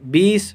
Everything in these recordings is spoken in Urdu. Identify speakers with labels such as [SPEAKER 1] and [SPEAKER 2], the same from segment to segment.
[SPEAKER 1] 20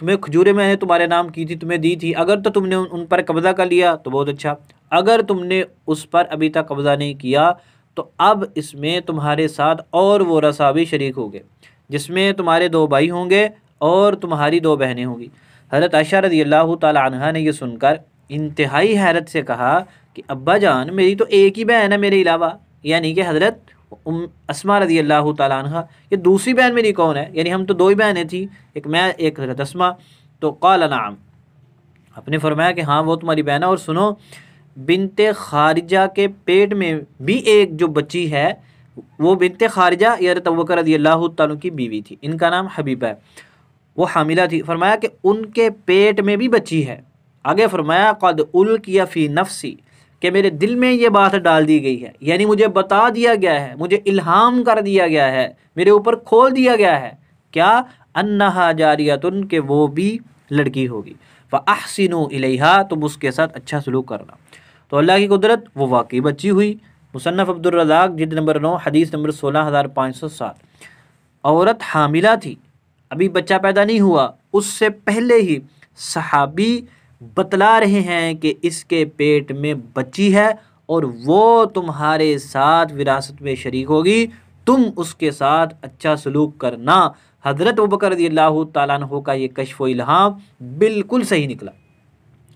[SPEAKER 1] تمہیں کھجوریں میں نے تمہارے نام کی تھی، تمہیں دی تھی، اگر تو تم نے ان پر قبضہ کر لیا تو بہت اچھا، اگر تم نے اس پر ابھی تک قبضہ نہیں کیا تو اب اس میں تمہارے ساتھ اور وہ رثا بھی شریک ہو گئے، جس میں تمہارے 2 بھائی ہوں گے اور تمہاری 2 بہنیں ہوں گی۔ حضرت عائشہ رضی اللہ تعالی عنہا نے یہ سن کر انتہائی حیرت سے کہا کہ ابا جان، میری تو ایک ہی بہن ہے میرے علاوہ، یعنی کہ حضرت اسماء رضی اللہ تعالی عنہا، یہ دوسری بہن میری کون ہے؟ یعنی ہم تو 2 ہی بہنیں تھیں، ایک میں ایک حضرت اسماء۔ تو قال نعم، آپ نے فرمایا کہ ہاں وہ تمہاری بہن ہے، اور سنو بنت خارجہ کے پیٹ میں بھی ایک جو بچی ہے، وہ بنت خارجہ یہ حضرت ابوبکر رضی اللہ تعالیٰ کی بیوی تھی، ان کا نام حبیبہ ہے، وہ حاملہ تھی۔ فرمایا کہ ان کے پیٹ میں بھی بچی ہے۔ آگے فرمایا قد القی فی نفسی، کہ میرے دل میں یہ بات ڈال دی گئی ہے، یعنی مجھے بتا دیا گیا ہے، مجھے الہام کر دیا گیا ہے، میرے اوپر کھول دیا گیا ہے، کیا انہا جاریتن، کہ وہ بھی لڑکی ہوگی، فاحسنوا الیہا، تم اس کے ساتھ اچھا سلوک کرنا۔ تو اللہ کی قدرت، وہ واقعی بچی ہوئی۔ مصنف عبد الرزاق جلد نمبر 9 حدیث نمبر 16507۔ عورت حاملہ تھی، ابھی بچہ پیدا نہیں ہوا، اس سے پہلے ہی صحابی بتلا رہے ہیں کہ اس کے پیٹ میں بچی ہے اور وہ تمہارے ساتھ وراثت میں شریک ہوگی، تم اس کے ساتھ اچھا سلوک کرنا۔ حضرت ابوبکر رضی اللہ تعالیٰ عنہ کا یہ کشف و الہام بالکل صحیح نکلا۔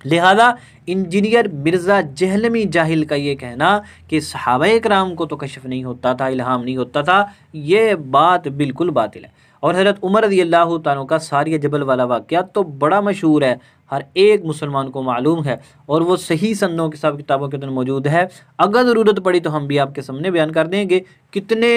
[SPEAKER 1] لہذا انجینئر مرزا جہلمی جاہل کا یہ کہنا کہ صحابہ کرام کو تو کشف نہیں ہوتا تھا، الہام نہیں ہوتا تھا، یہ بات بالکل باطل ہے۔ اور حضرت عمر رضی اللہ تعالیٰ کا ساریہ جبل والا واقعہ تو بڑا مشہور ہے، ہر ایک مسلمان کو معلوم ہے، اور وہ صحیح سندوں کے سب کتابوں کے اندر موجود ہے۔ اگر ضرورت پڑی تو ہم بھی آپ کے سامنے بیان کر دیں گے، کتنے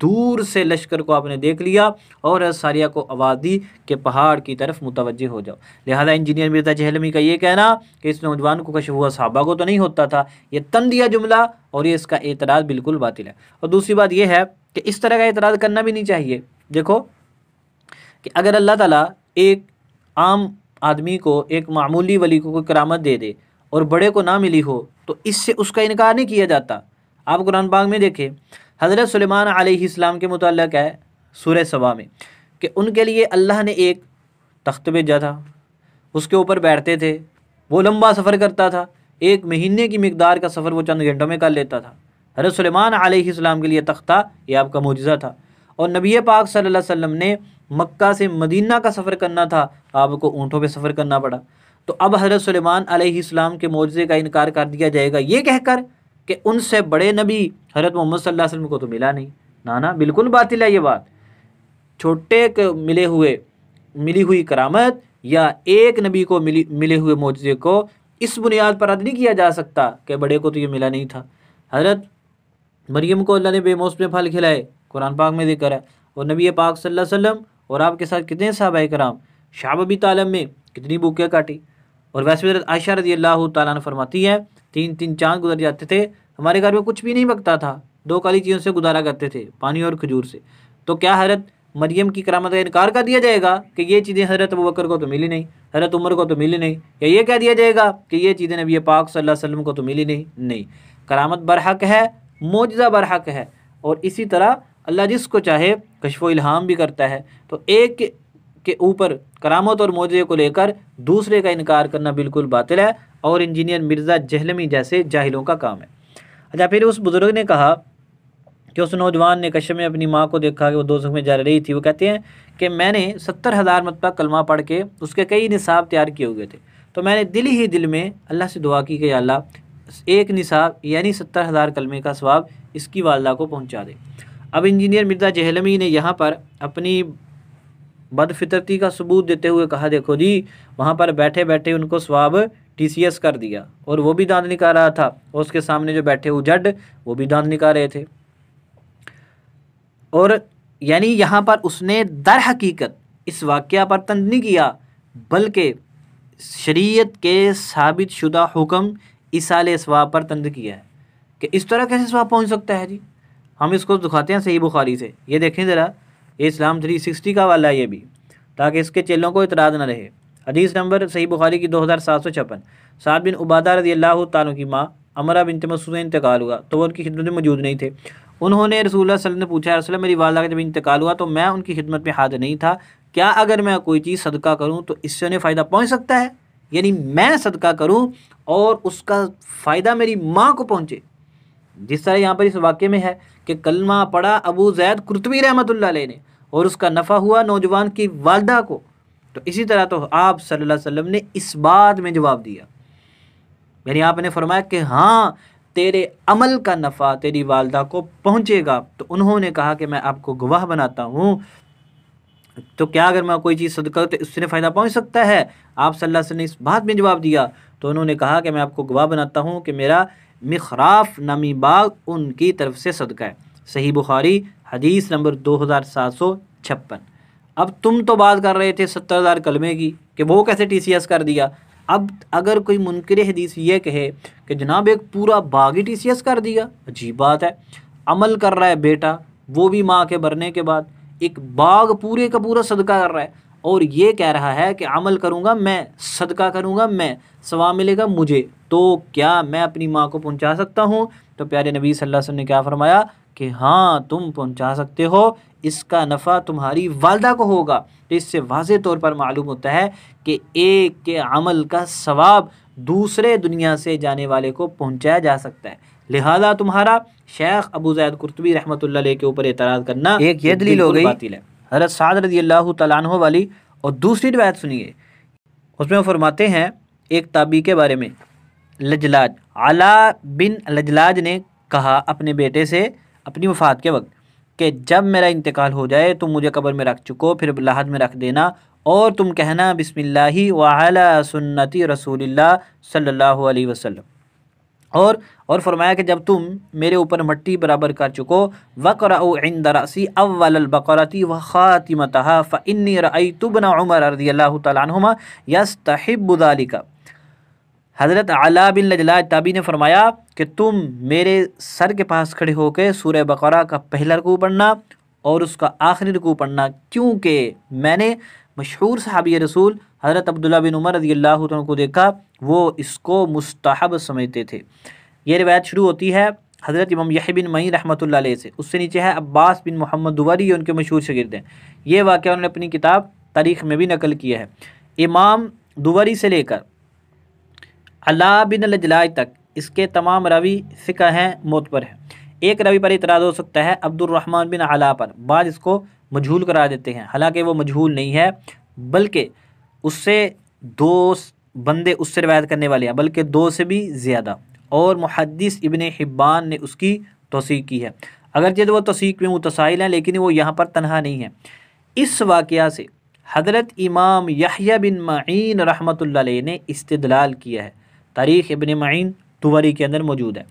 [SPEAKER 1] دور سے لشکر کو آپ نے دیکھ لیا اور ساریہ کو آواز دی کہ پہاڑ کی طرف متوجہ ہو جاؤ۔ لہذا انجینئر مرزا جہلمی کا یہ کہنا کہ اس نوجوان کو کشف ہوا، صحابہ کو تو نہیں ہوتا تھا، یہ تندیہ جملہ اور یہ اس کا اعتراض بالکل باطل ہے۔ اور دوسری بات یہ ہے کہ اس طرح کا اعتراض کرنا بھی نہیں چاہیے۔ دیکھو کہ اگر اللہ تعالیٰ ایک عام آدمی کو، ایک معمولی ولی کو کوئی کرامت دے دے اور بڑے کو نہ ملی ہو تو اس سے اس کا انکار نہیں کیا جاتا۔ آپ قرآن پاک میں دیکھیں، حضرت سلیمان علیہ السلام کے متعلق ہے سورہ سبا میں کہ ان کے لیے اللہ نے ایک تخت بھیجا تھا، اس کے اوپر بیٹھتے تھے، وہ لمبا سفر کرتا تھا، 1 مہینے کی مقدار کا سفر وہ چند گھنٹوں میں کر لیتا تھا۔ حضرت سلیمان علیہ السلام کے لیے تخت تھا، یہ آپ کا معجزہ تھا۔ اور نبی پاک صلی اللہ علیہ وسلم نے مکہ سے مدینہ کا سفر کرنا تھا، آپ کو اونٹوں پہ سفر کرنا پڑا۔ تو اب حضرت سلیمان علیہ السلام کے معجزے کا انکار کر دیا جائے گا یہ کہہ کر کہ ان سے بڑے نبی حضرت محمد صلی اللہ علیہ وسلم کو تو ملا نہیں۔ نا بالکل باطل ہے یہ بات۔ چھوٹے ملی ہوئی کرامت یا ایک نبی کو ملے ہوئے معجزے کو اس بنیاد پر رد نہیں کیا جا سکتا کہ بڑے کو تو یہ ملا نہیں تھا۔ حضرت مریم کو اللہ نے بے موسم پھل کھلائے، قرآن پاک میں ذکر ہے، اور نبی پاک صلی اللہ علیہ وسلم اور آپ کے ساتھ کتنے صحابہ کرام شعب ابی طالب میں کتنی بھوکیاں کاٹی۔ اور ویسے حضرت عائشہ رضی اللہ تعالیٰ عنہ فرماتی ہیں 3 چاند گزر جاتے تھے، ہمارے گھر میں کچھ بھی نہیں پکتا تھا، 2 کالی چیزوں سے گزارا کرتے تھے، پانی اور کھجور سے۔ تو کیا حضرت مریم کی کرامت کا انکار کر دیا جائے گا کہ یہ چیزیں حضرت ابوبکر کو تو ملی نہیں، حضرت عمر کو تو ملی نہیں، یا یہ کہہ دیا جائے گا کہ یہ چیزیں نبی پاک صلی اللہ علیہ وسلم کو تو ملی نہیں؟ نہیں، کرامت برحق ہے، معجزہ برحق ہے، اور اسی طرح اللہ جس کو چاہے کشف و الہام بھی کرتا ہے۔ تو ایک کے اوپر کرامت اور معجزے کو لے کر دوسرے کا انکار کرنا بالکل باطل ہے اور انجینئر مرزا جہلمی جیسے جاہلوں کا کام ہے۔ اچھا، پھر اس بزرگ نے کہا کہ اس نوجوان نے کشف میں اپنی ماں کو دیکھا کہ وہ دوزخ میں جل رہی تھی۔ وہ کہتے ہیں کہ میں نے 70,000 مرتبہ کلمہ پڑھ کے اس کے کئی نصاب تیار کیے ہوئے تھے، تو میں نے دل ہی دل میں اللہ سے دعا کی کہ یا اللہ ایک نصاب یعنی 70,000 کلمے کا ثواب اس کی والدہ کو پہنچا دے۔ اب انجینئر مرزا جہلمی نے یہاں پر اپنی بد فطرتی کا ثبوت دیتے ہوئے کہا دیکھو جی، وہاں پر بیٹھے بیٹھے ان کو ثواب TCS کر دیا، اور وہ بھی دانت نکال رہا تھا، اور اس کے سامنے جو بیٹھے ہوئے جڈ وہ بھی دانت نکال رہے تھے۔ اور یعنی یہاں پر اس نے در حقیقت اس واقعہ پر تند نہیں کیا، بلکہ شریعت کے ثابت شدہ حکم ایصال ثواب پر تند کیا ہے کہ اس طرح کیسے ثواب پہنچ سکتا ہے جی۔ ہم اس کو دکھاتے ہیں صحیح بخاری سے، یہ دیکھیں ذرا، یہ اسلام 360 کا والا ہے یہ بھی، تاکہ اس کے چیلوں کو اعتراض نہ رہے۔ حدیث نمبر صحیح بخاری کی 2756۔ سعد بن عبادہ رضی اللہ تعالیٰ کی ماں امرہ بنت مسعود انتقال ہوا تو وہ ان کی خدمت میں موجود نہیں تھے، انہوں نے رسول اللہ صلی اللہ علیہ وسلم نے پوچھا، یا رسول اللہ میری والدہ کا جب انتقال ہوا تو میں ان کی خدمت میں حاضر نہیں تھا، کیا اگر میں کوئی چیز صدقہ کروں تو اس سے انہیں فائدہ پہنچ سکتا ہے؟ یعنی میں صدقہ کروں اور اس کا فائدہ میری ماں کو پہنچے، جس طرح یہاں پر اس واقعے میں ہے کہ کلمہ پڑھا ابو زید قرطبی رحمۃ اللہ علیہ نے اور اس کا نفع ہوا نوجوان کی والدہ کو، تو اسی طرح تو آپ صلی اللہ علیہ وسلم نے اس بات میں جواب دیا، یعنی آپ نے فرمایا کہ ہاں تیرے عمل کا نفع تیری والدہ کو پہنچے گا، تو انہوں نے کہا کہ میں آپ کو گواہ بناتا ہوں، تو کیا اگر میں کوئی چیز صدقہ کروں تو اس سے فائدہ پہنچ سکتا ہے؟ آپ صلی اللہ علیہ وسلم نے اس بات میں جواب دیا، تو انہوں نے کہا کہ میں آپ کو گواہ بناتا ہوں کہ میرا مخراف نامی باغ ان کی طرف سے صدقہ ہے۔ صحیح بخاری حدیث نمبر 2756۔ اب تم تو بات کر رہے تھے 70,000 کلمے کی کہ وہ کیسے TCS کر دیا، اب اگر کوئی منکر حدیث یہ کہے کہ جناب ایک پورا باغ ہی TCS کر دیا، عجیب بات ہے۔ عمل کر رہا ہے بیٹا، وہ بھی ماں کے مرنے کے بعد، ایک باغ پورے کا پورا صدقہ کر رہا ہے، اور یہ کہہ رہا ہے کہ عمل کروں گا میں، صدقہ کروں گا میں، ثواب ملے گا مجھے، تو کیا میں اپنی ماں کو پہنچا سکتا ہوں؟ تو پیارے نبی صلی اللہ علیہ وسلم نے کیا فرمایا کہ ہاں تم پہنچا سکتے ہو، اس کا نفع تمہاری والدہ کو ہوگا۔ تو اس سے واضح طور پر معلوم ہوتا ہے کہ ایک کے عمل کا ثواب دوسرے دنیا سے جانے والے کو پہنچایا جا سکتا ہے، لہذا تمہارا شیخ ابو زید قرطبی رحمۃ اللہ علیہ کے اوپر اعتراض کرنا ایک یہ دلیل ہو گئی باطل ہے۔ حضرت سعد رضی اللہ تعالیٰ عنہ والی اور دوسری روایت سنیے، اس میں وہ فرماتے ہیں ایک تابعی کے بارے میں، لجلاج علا بن لجلاج نے کہا اپنے بیٹے سے اپنی وفات کے وقت کہ جب میرا انتقال ہو جائے تم مجھے قبر میں رکھ چکو، پھر لحد میں رکھ دینا، اور تم کہنا بسم اللہ وعلی سنتی رسول اللہ صلی اللہ علیہ وسلم، اور فرمایا کہ جب تم میرے اوپر مٹی برابر کر چکو، وَقْرَأُوا عِنْدَ رَأْسِي أَوَّلَ الْبَقَرَةِ وَخَاتِمَتَهَا فَإِنِّي رَأَيْتُ ابْنَ عُمَرَ رضی اللہ تعالیٰ عنہما يَسْتَحِبُّ ذَلِكَ۔ حضرت علا بن لجلاج تابعی نے فرمایا کہ تم میرے سر کے پاس کھڑے ہو کے سورہ بقرہ کا پہلا رکوع پڑھنا اور اس کا آخری رکوع پڑھنا، کیونکہ میں نے مشہور صحابی رسول حضرت عبداللہ بن عمر رضی اللہ عنہ کو دیکھا، وہ اس کو مستحب سمجھتے تھے۔ یہ روایت شروع ہوتی ہے حضرت امام یحییٰ بن معین رحمۃ اللہ علیہ سے، اس سے نیچے ہے عباس بن محمد دوری، ان کے مشہور شاگرد ہیں۔ یہ واقعہ انہوں نے اپنی کتاب تاریخ میں بھی نقل کیا ہے۔ امام دوری سے لے کر علا بن لجلاج تک اس کے تمام راوی ثقہ ہیں، معتبر ہیں۔ ایک راوی پر اعتراض ہو سکتا ہے عبد الرحمن بن علا پر، بعض اس کو مجہول قرار دیتے ہیں، حالانکہ وہ مجہول نہیں ہے، بلکہ اس سے دو بندے اس سے روایت کرنے والے ہیں، بلکہ دو سے بھی زیادہ، اور محدث ابن حبان نے اس کی توثیق کی ہے، اگرچہ وہ توثیق میں متسائل ہیں لیکن وہ یہاں پر تنہا نہیں ہے۔ اس واقعہ سے حضرت امام یحییٰ بن معین رحمۃ اللہ علیہ نے استدلال کیا ہے، تاریخ ابن معین طوری کے اندر موجود ہے۔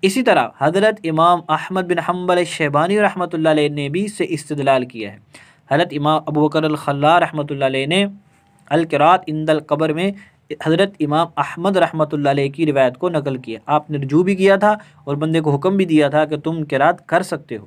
[SPEAKER 1] اسی طرح حضرت امام احمد بن حنبل الشیبانی رحمۃ اللہ علیہ نے بھی اس سے استدلال کیا ہے۔ حضرت امام ابو بکر الخلال رحمۃ اللہ علیہ نے القراءۃ عند القبر میں حضرت امام احمد رحمۃ اللہ علیہ کی روایت کو نقل کیا، آپ نے رجوع بھی کیا تھا اور بندے کو حکم بھی دیا تھا کہ تم قراءت کر سکتے ہو۔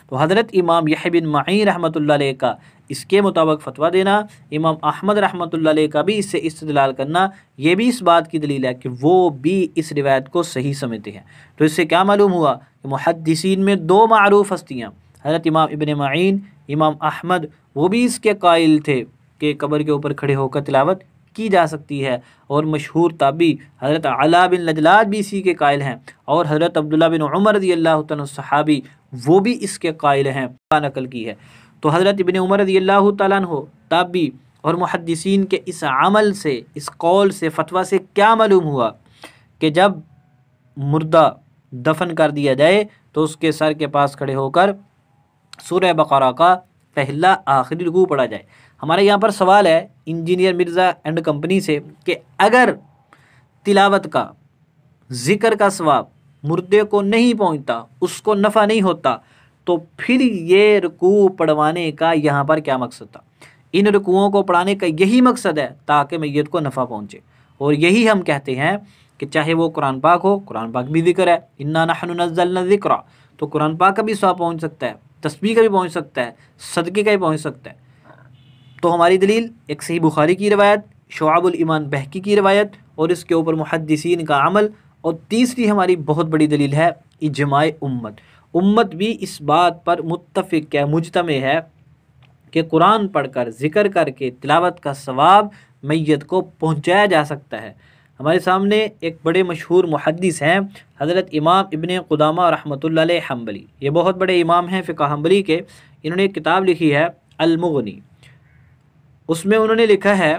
[SPEAKER 1] تو حضرت امام یحییٰ بن معین رحمۃ اللہ علیہ کا اس کے مطابق فتویٰ دینا، امام احمد رحمۃ اللہ علیہ کا بھی اس سے استدلال کرنا، یہ بھی اس بات کی دلیل ہے کہ وہ بھی اس روایت کو صحیح سمجھتے ہیں۔ تو اس سے کیا معلوم ہوا کہ محدثین میں دو معروف ہستیاں، حضرت امام ابن معین، امام احمد، وہ بھی اس کے قائل تھے کہ قبر کے اوپر کھڑے ہو کر تلاوت کی جا سکتی ہے، اور مشہور تابعی حضرت علا بن لجلاج بھی اسی کے قائل ہیں، اور حضرت عبداللہ بن عمر رضی اللہ تعالیٰ صحابی وہ بھی اس کے قائل ہیں، نقل کی ہے۔ تو حضرت ابن عمر رضی اللہ تعالیٰ عنہ، تابعی اور محدثین کے اس عمل سے، اس قول سے، فتویٰ سے کیا معلوم ہوا کہ جب مردہ دفن کر دیا جائے تو اس کے سر کے پاس کھڑے ہو کر سورہ بقرہ کا پہلا آخری رکوع پڑھا جائے۔ ہمارے یہاں پر سوال ہے انجینئر مرزا اینڈ کمپنی سے کہ اگر تلاوت کا، ذکر کا ثواب مردے کو نہیں پہنچتا، اس کو نفع نہیں ہوتا، تو پھر یہ رکوع پڑھوانے کا یہاں پر کیا مقصد تھا؟ ان رکوعوں کو پڑھانے کا یہی مقصد ہے تاکہ میت کو نفع پہنچے، اور یہی ہم کہتے ہیں کہ چاہے وہ قرآن پاک ہو، قرآن پاک بھی ذکر ہے، انا نحن نزلنا الذکر، تو قرآن پاک کا بھی ثواب پہنچ سکتا ہے، تسبیح کا بھی پہنچ سکتا ہے، صدقے کا بھی پہنچ سکتا ہے۔ تو ہماری دلیل ایک صحیح بخاری کی روایت، شعب الایمان بہقی کی روایت، اور اس کے اوپر محدثین کا عمل، اور تیسری ہماری بہت بڑی دلیل ہے اجماع امت۔ امت بھی اس بات پر متفق ہے، مجتمع ہے کہ قرآن پڑھ کر، ذکر کر کے تلاوت کا ثواب میت کو پہنچایا جا سکتا ہے۔ ہمارے سامنے ایک بڑے مشہور محدث ہیں حضرت امام ابن قدامہ رحمۃ اللہ علیہ حنبلی، یہ بہت بڑے امام ہیں فقہ حنبلی کے۔ انہوں نے ایک کتاب لکھی ہے المغنی، اس میں انہوں نے لکھا ہے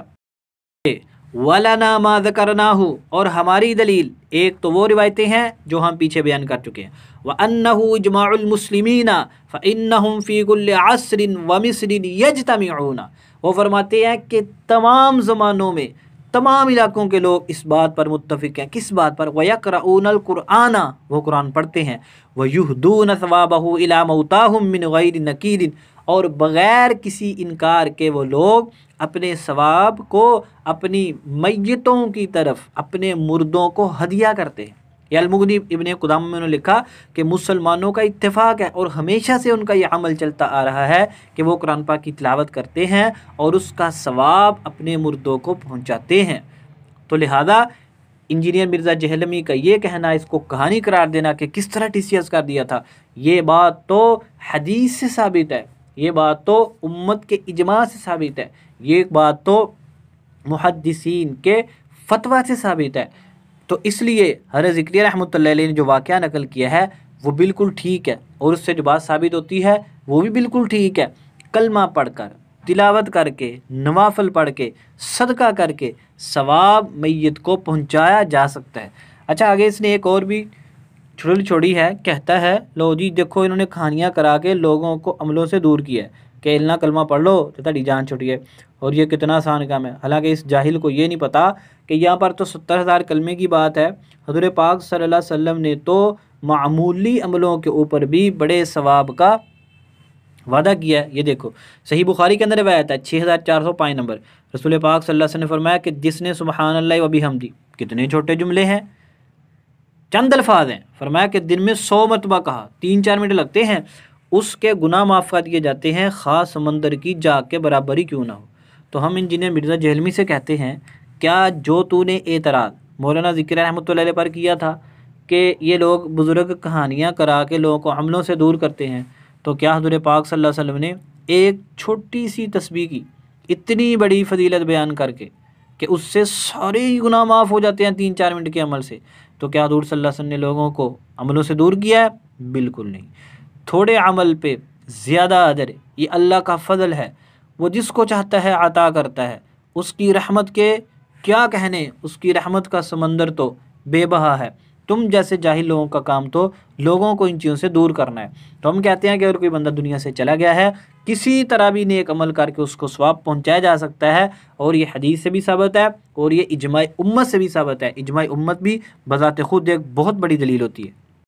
[SPEAKER 1] وَلَنَا مَا ذَكَرْنَاهُ، اور ہماری دلیل ایک تو وہ روایتیں ہیں جو ہم پیچھے بیان کر چکے ہیں، وَأَنَّهُ إِجْمَاعُ الْمُسْلِمِينَ فَإِنَّهُمْ فِي كُلِّ عَصْرٍ وَمِصْرٍ يَجْتَمِعُونَ، وہ فرماتے ہیں کہ تمام زمانوں میں تمام علاقوں کے لوگ اس بات پر متفق ہیں، کس بات پر؟ وَيَقْرَؤُونَ الْقُرْآنَ، وہ قرآن پڑھتے ہیں، وَيُهْدُونَ ثَوَابَهُ إِلَى مَوْتَاهُمْ مِنْ غَيْرِ نَكِيرٍ، اور بغیر کسی انکار کے وہ لوگ اپنے ثواب کو اپنی میتوں کی طرف، اپنے مردوں کو ہدیہ کرتے ہیں۔ یہ المغنی ابن قدامہ میں انہوں نے لکھا کہ مسلمانوں کا اتفاق ہے اور ہمیشہ سے ان کا یہ عمل چلتا آ رہا ہے کہ وہ قرآن پاک کی تلاوت کرتے ہیں اور اس کا ثواب اپنے مردوں کو پہنچاتے ہیں۔ تو لہذا انجینئر مرزا جہلمی کا یہ کہنا، اس کو کہانی قرار دینا کہ کس طرح ٹیسیس کر دیا تھا، یہ بات تو حدیث سے ثابت ہے، یہ بات تو امت کے اجماع سے ثابت ہے، یہ بات تو محدثین کے فتویٰ سے ثابت ہے۔ تو اس لیے حضرت ذکریہ رحمۃ اللہ علیہ نے جو واقعہ نقل کیا ہے وہ بالکل ٹھیک ہے، اور اس سے جو بات ثابت ہوتی ہے وہ بھی بالکل ٹھیک ہے۔ کلمہ پڑھ کر، تلاوت کر کے، نوافل پڑھ کے، صدقہ کر کے ثواب میت کو پہنچایا جا سکتا ہے۔ اچھا، آگے اس نے ایک اور بھی چھوڑی ہے، کہتا ہے لو جی دیکھو انہوں نے کہانیاں کرا کے لوگوں کو عملوں سے دور کیا ہے کہ اللہ کلمہ پڑھ لو تو تہاڈی جان چھٹی ہے، اور یہ کتنا آسان کام ہے۔ حالانکہ اس جاہل کو یہ نہیں پتا کہ یہاں پر تو 70,000 کلمے کی بات ہے، حضور پاک صلی اللہ علیہ وسلم نے تو معمولی عملوں کے اوپر بھی بڑے ثواب کا وعدہ کیا ہے۔ یہ دیکھو صحیح بخاری کے اندر روایت ہے 6405 نمبر، رسول پاک صلی اللہ علیہ وسلم نے فرمایا کہ جس نے سبحان اللہ و بحمدہ، کتنے چھوٹے جملے ہیں، چند الفاظ ہیں، فرمایا کہ دن میں 100 مرتبہ کہا، 3-4 منٹ لگتے ہیں، اس کے گناہ معاف کر دیے جاتے ہیں، خاص سمندر کی جاگ کے برابر ہی کیوں نہ ہو۔ تو ہم انجینئر مرزا جہلمی سے کہتے ہیں، کیا جو تو نے اعتراض مولانا ذکریہ رحمۃ اللہ علیہ پر کیا تھا کہ یہ لوگ بزرگ کہانیاں کرا کے لوگوں کو عملوں سے دور کرتے ہیں، تو کیا حضور پاک صلی اللہ علیہ وسلم نے ایک چھوٹی سی تسبیح کی اتنی بڑی فضیلت بیان کر کے کہ اس سے سارے ہی گناہ معاف ہو جاتے ہیں 3-4 منٹ کے عمل سے، تو کیا حضور صلی اللہ علیہ وسلم نے لوگوں کو عملوں سے دور کیا ہے؟ بالکل نہیں۔ تھوڑے عمل پہ زیادہ اجر، یہ اللہ کا فضل ہے، وہ جس کو چاہتا ہے عطا کرتا ہے، اس کی رحمت کے کیا کہنے، اس کی رحمت کا سمندر تو بے بہا ہے۔ تم جیسے جاہل لوگوں کا کام تو لوگوں کو ان چیزوں سے دور کرنا ہے۔ تو ہم کہتے ہیں کہ اگر کوئی بندہ دنیا سے چلا گیا ہے، کسی طرح بھی نیک عمل کر کے اس کو ثواب پہنچایا جا سکتا ہے، اور یہ حدیث سے بھی ثابت ہے اور یہ اجماع امت سے بھی ثابت ہے۔ اجماع امت بھی بذات خود ایک بہت بڑی دلیل ہوتی ہے۔